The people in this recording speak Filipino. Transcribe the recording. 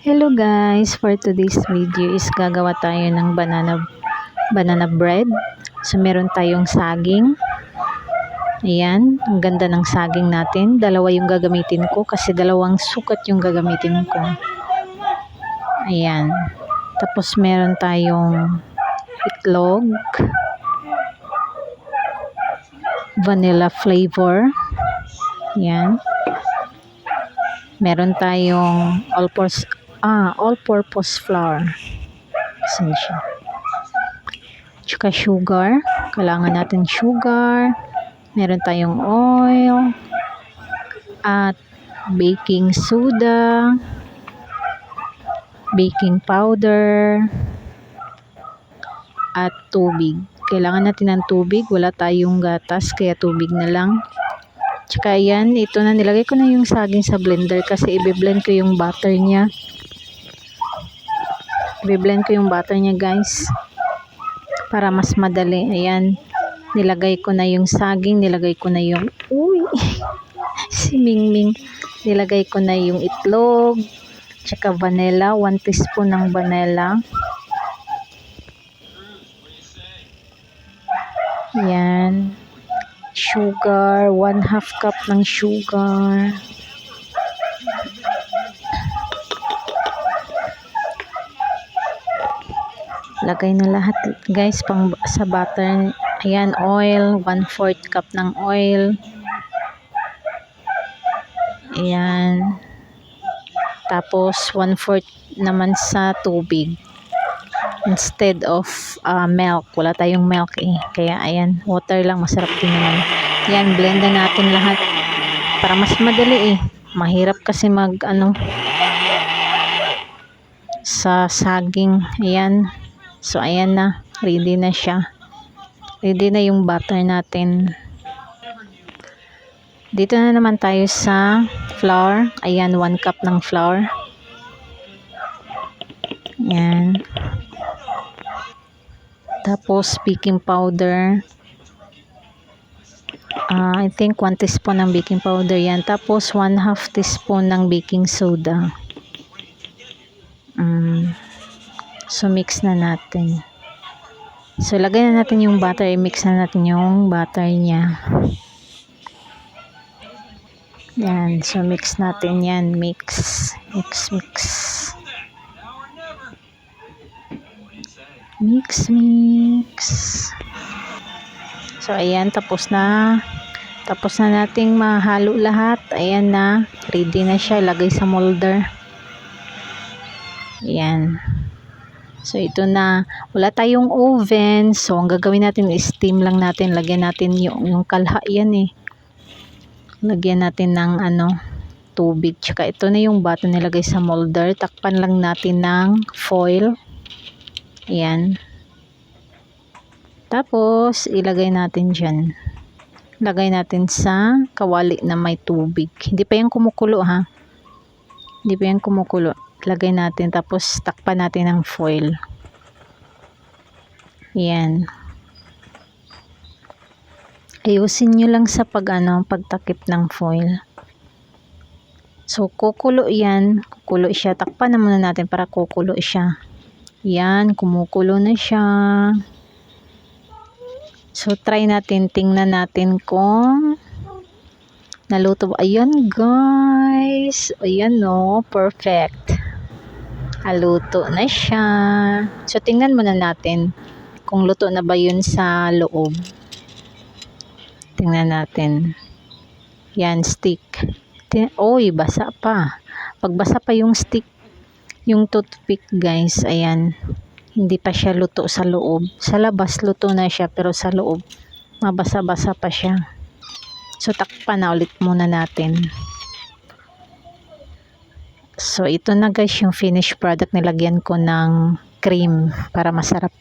Hello guys, for today's video is gagawa tayo ng banana bread. So meron tayong saging. Ayan, ang ganda ng saging natin. Dalawa yung gagamitin ko kasi dalawang sukat yung gagamitin ko. Ayan. Tapos meron tayong itlog, vanilla flavor. Ayan. Meron tayong all-purpose flour. Asan siya? Tsaka sugar. Kailangan natin sugar. Meron tayong oil. At baking soda. Baking powder. At tubig. Kailangan natin ng tubig. Wala tayong gatas, kaya tubig na lang. Tsaka yan, ito na, nilagay ko na yung saging sa blender kasi i-blend ko yung butter niya. I-blend ko yung butter niya guys. Para mas madali. Ayan, nilagay ko na yung saging, nilagay ko na yung, si Mingming. Nilagay ko na yung itlog, tsaka vanilla, 1 teaspoon ng vanilla. Ayan. Sugar, 1/2 cup ng sugar. Lagay na lahat guys sa butter. Ayan, oil, 1/4 cup ng oil. Ayan. Tapos 1/4 naman sa tubig. Instead of milk, wala tayong milk eh. Kaya ayan, water lang, masarap din naman. Ayan, blend na natin lahat para mas madali eh. Mahirap kasi sa saging. Ayan. So ayan na, ready na siya. Ready na yung butter natin. Dito na naman tayo sa flour. Ayan, 1 cup ng flour. Ayan. Tapos baking powder. I think 1 teaspoon ng baking powder yan. Tapos 1/2 teaspoon ng baking soda. So mix na natin. So lagay na natin yung butter. I-mix na natin yung butter niya. Yan. So mix natin yan. Mix. So ayan, tapos na nating mahalo lahat. Ayan na, ready na siya, lagay sa molder. Ayan. So ito na, wala tayong oven, so ang gagawin natin is steam lang natin. Lagyan natin yung kalha yan eh. Lagyan natin ng tubig. Tsaka ito na yung bato nilagay sa molder. Takpan lang natin ng foil. Ayan. Tapos, ilagay natin dyan. Lagay natin sa kawali na may tubig. Hindi pa yan kumukulo ha. Hindi pa yan kumukulo. Lagay natin. Tapos, takpan natin ng foil. Ayan. Ayusin nyo lang sa pagtakip ng foil. So, kukulo yan. Kukulo siya. Takpan na muna natin para kukulo siya. Yan, kumukulo na siya. So, try natin, tingnan natin kung naluto. Ayan, guys. Ayan, no. Perfect. Naluto na siya. So, tingnan muna natin kung luto na ba yun sa loob. Tingnan natin. Yan, stick. Oy, basa pa. Pagbasa pa yung stick, yung toothpick guys, ayan, hindi pa siya luto sa loob. Sa labas luto na siya, pero sa loob mabasa-basa pa siya. So takpan na ulit muna natin. So ito na guys yung finished product. Nilagyan ko ng cream para masarap.